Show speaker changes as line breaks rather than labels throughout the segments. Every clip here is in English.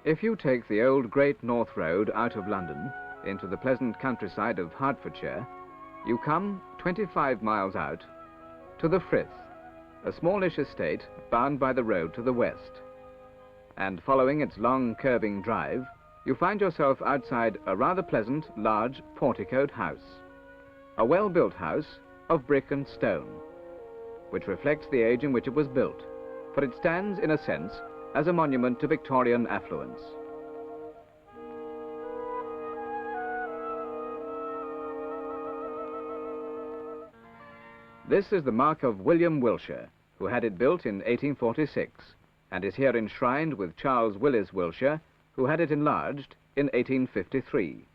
If you take the old Great North Road out of London into the pleasant countryside of Hertfordshire, you come 25 miles out to the Frythe, a smallish estate bound by the road to the west. And following its long curving drive, you find yourself outside a rather pleasant, large, porticoed house. A well-built house of brick and stone, which reflects the age in which it was built, for it stands, in a sense, as a monument to Victorian affluence. This is the mark of William Wilshire, who had it built in 1846, and is here enshrined with Charles Willis Wilshire, who had it enlarged in 1853.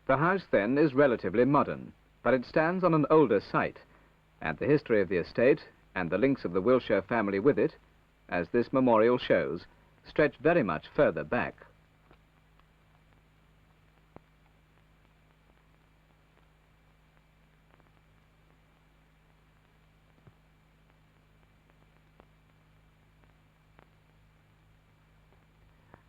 The house, then, is relatively modern, but it stands on an older site, and the history of the estate and the links of the Wilshire family with it, as this memorial shows, stretch very much further back.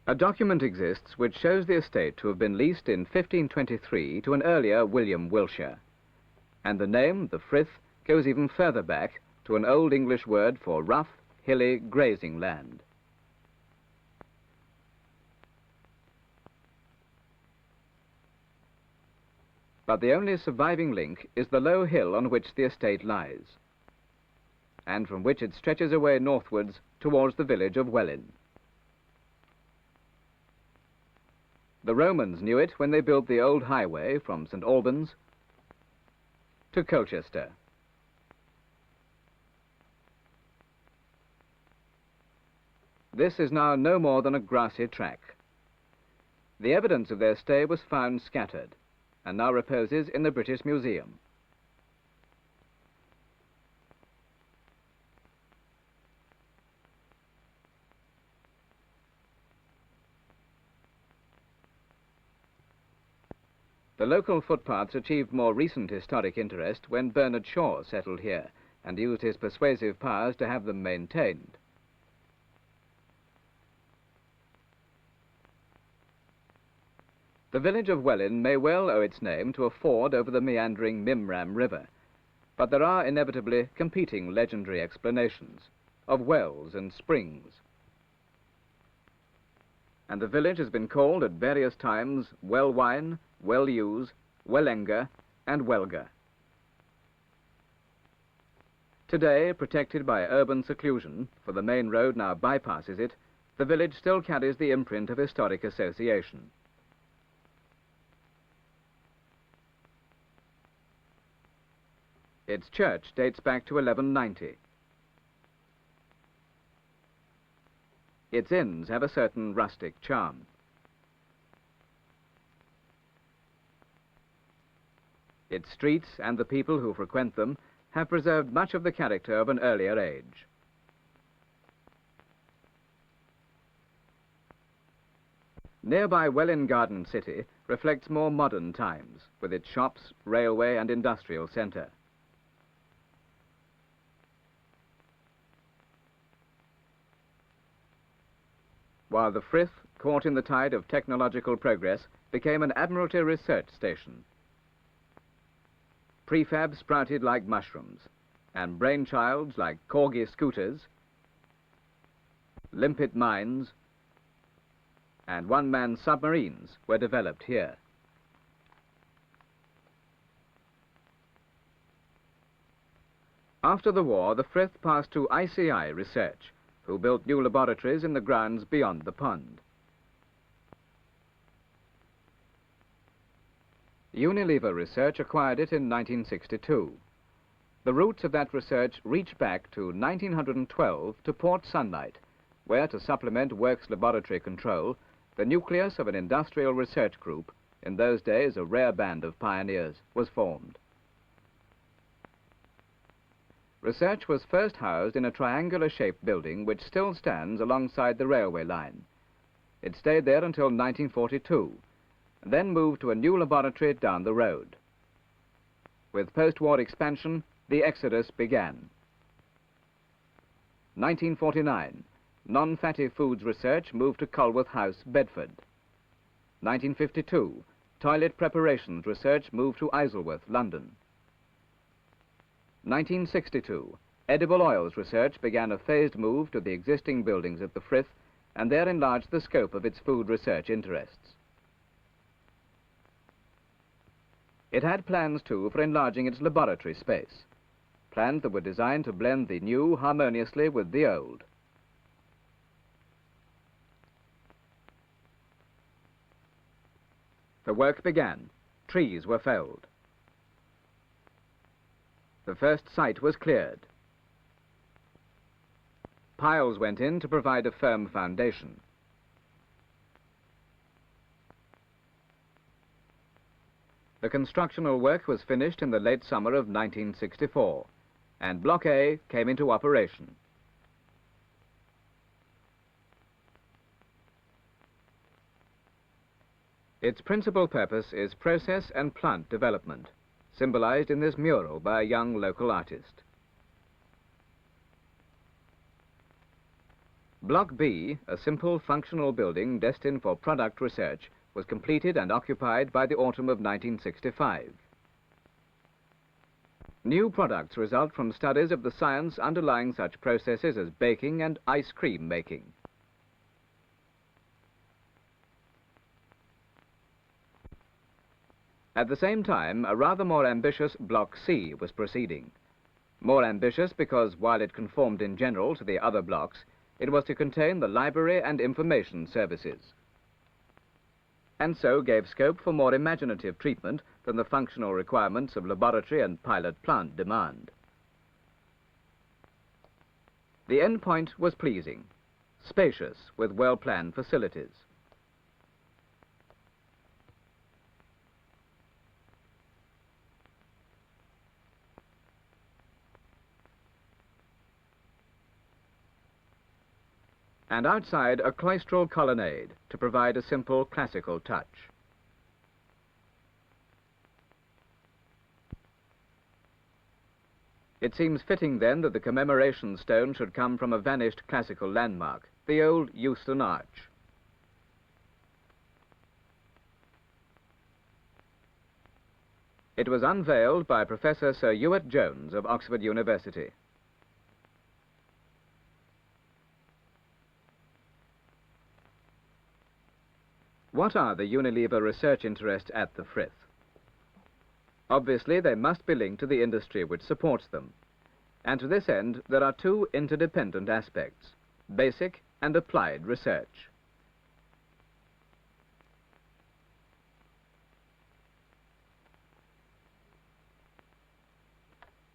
A document exists which shows the estate to have been leased in 1523 to an earlier William Wilshire, and the name, the Frythe, goes even further back to an Old English word for rough, hilly grazing land. But the only surviving link is the low hill on which the estate lies, and from which it stretches away northwards towards the village of Welwyn. The Romans knew it when they built the old highway from St. Albans to Colchester. This is now no more than a grassy track. The evidence of their stay was found scattered, and now reposes in the British Museum. The local footpaths achieved more recent historic interest when Bernard Shaw settled here and used his persuasive powers to have them maintained. The village of Welwyn may well owe its name to a ford over the meandering Mimram River, but there are inevitably competing legendary explanations of wells and springs. And the village has been called at various times Welwyn, Wellews, Wellenga, and Welga. Today, protected by urban seclusion, for the main road now bypasses it, the village still carries the imprint of historic association. Its church dates back to 1190. Its inns have a certain rustic charm. Its streets and the people who frequent them have preserved much of the character of an earlier age. Nearby Welwyn Garden City reflects more modern times, with its shops, railway and industrial centre. While the Frythe, caught in the tide of technological progress, became an Admiralty research station. Prefab sprouted like mushrooms, and brainchilds like corgi scooters, limpet mines, and one-man submarines were developed here. After the war, the Frythe passed to ICI Research, who built new laboratories in the grounds beyond the pond. Unilever Research acquired it in 1962. The roots of that research reach back to 1912 to Port Sunlight, where, to supplement Works laboratory control, the nucleus of an industrial research group, in those days a rare band of pioneers, was formed. Research was first housed in a triangular-shaped building which still stands alongside the railway line. It stayed there until 1942, and then moved to a new laboratory down the road. With post-war expansion, the exodus began. 1949, non-fatty foods research moved to Colworth House, Bedford. 1952, toilet preparations research moved to Isleworth, London. 1962, edible oils research began a phased move to the existing buildings at the Frythe and there enlarged the scope of its food research interests. It had plans too for enlarging its laboratory space, plans that were designed to blend the new harmoniously with the old. The work began. Trees were felled. The first site was cleared. Piles went in to provide a firm foundation. The constructional work was finished in the late summer of 1964, and Block A came into operation. Its principal purpose is process and plant development, symbolized in this mural by a young local artist. Block B, a simple functional building destined for product research, was completed and occupied by the autumn of 1965. New products result from studies of the science underlying such processes as baking and ice cream making. At the same time, a rather more ambitious Block C was proceeding. More ambitious because, while it conformed in general to the other blocks, it was to contain the library and information services, and so gave scope for more imaginative treatment than the functional requirements of laboratory and pilot plant demand. The end point was pleasing, spacious with well-planned facilities. And outside a cloistral colonnade to provide a simple classical touch. It seems fitting then that the commemoration stone should come from a vanished classical landmark, the old Euston Arch. It was unveiled by Professor Sir Ewart Jones of Oxford University. What are the Unilever research interests at the Frythe? Obviously, they must be linked to the industry which supports them. And to this end, there are two interdependent aspects, basic and applied research.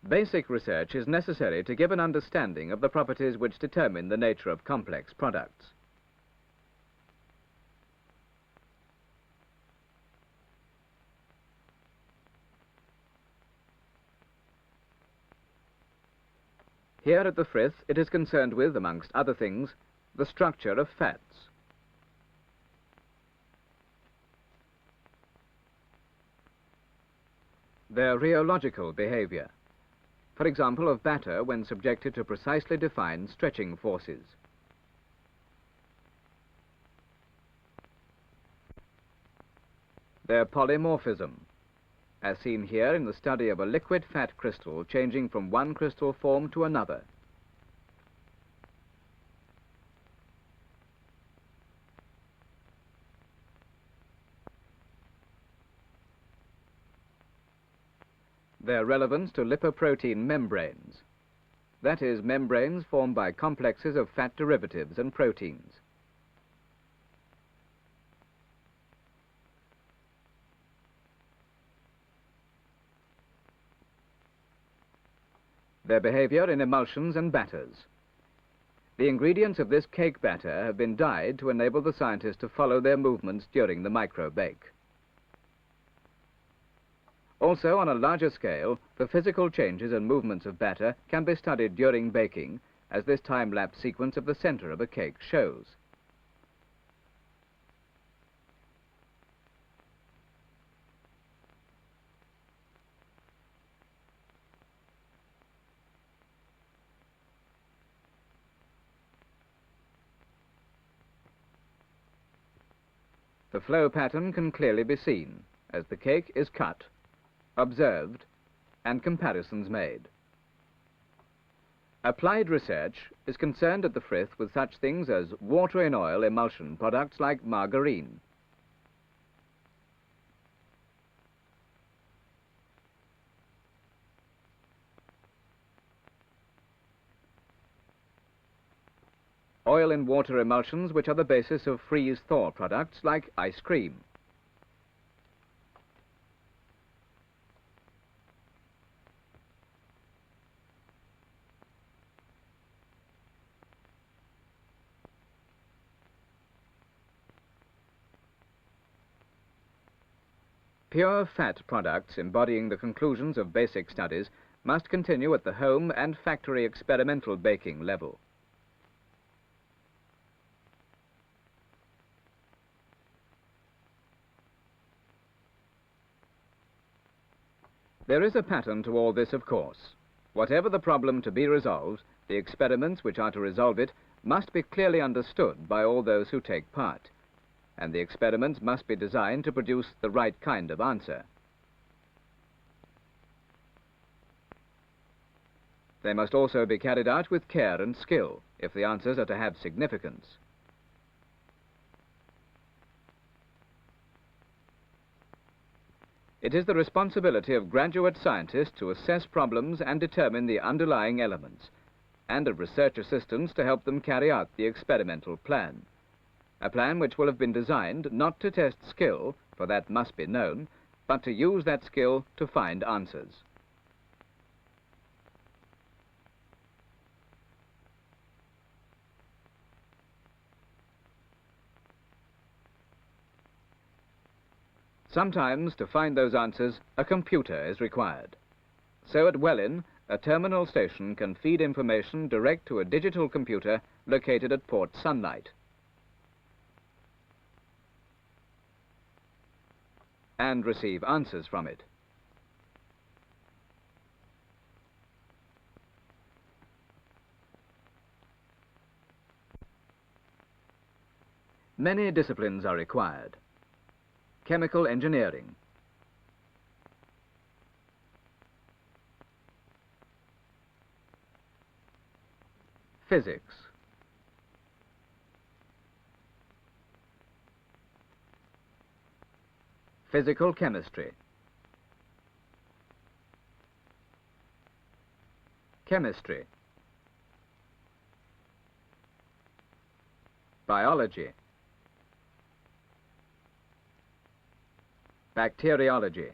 Basic research is necessary to give an understanding of the properties which determine the nature of complex products. Here at the Frythe, it is concerned with, amongst other things, the structure of fats. Their rheological behavior, for example, of batter when subjected to precisely defined stretching forces. Their polymorphism, as seen here in the study of a liquid fat crystal changing from one crystal form to another. Their relevance to lipoprotein membranes, that is, membranes formed by complexes of fat derivatives and proteins. Their behavior in emulsions and batters. The ingredients of this cake batter have been dyed to enable the scientists to follow their movements during the micro-bake. Also, on a larger scale, the physical changes and movements of batter can be studied during baking, as this time-lapse sequence of the center of a cake shows. The flow pattern can clearly be seen as the cake is cut, observed, and comparisons made. Applied research is concerned at the Frythe with such things as water in oil emulsion products like margarine. Oil in water emulsions which are the basis of freeze-thaw products like ice cream. Pure fat products embodying the conclusions of basic studies must continue at the home and factory experimental baking level. There is a pattern to all this, of course. Whatever the problem to be resolved, the experiments which are to resolve it must be clearly understood by all those who take part, and the experiments must be designed to produce the right kind of answer. They must also be carried out with care and skill, if the answers are to have significance. It is the responsibility of graduate scientists to assess problems and determine the underlying elements, and of research assistants to help them carry out the experimental plan. A plan which will have been designed not to test skill, for that must be known, but to use that skill to find answers. Sometimes, to find those answers, a computer is required. So at Welwyn, a terminal station can feed information direct to a digital computer located at Port Sunlight, and receive answers from it. Many disciplines are required. Chemical engineering, physics, physical chemistry, chemistry, biology, bacteriology,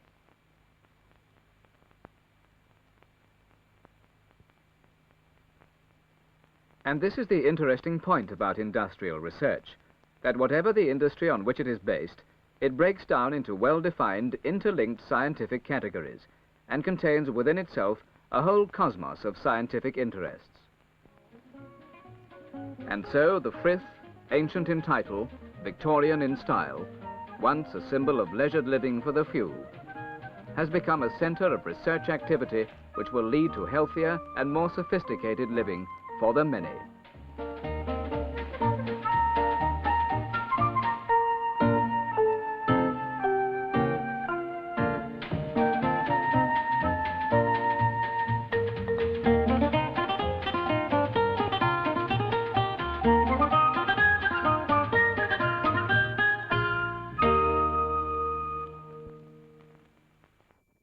and this is the interesting point about industrial research, that whatever the industry on which it is based, it breaks down into well-defined, interlinked scientific categories and contains within itself a whole cosmos of scientific interests. And so the Frythe, ancient in title, Victorian in style, once a symbol of leisured living for the few, has become a centre of research activity which will lead to healthier and more sophisticated living for the many.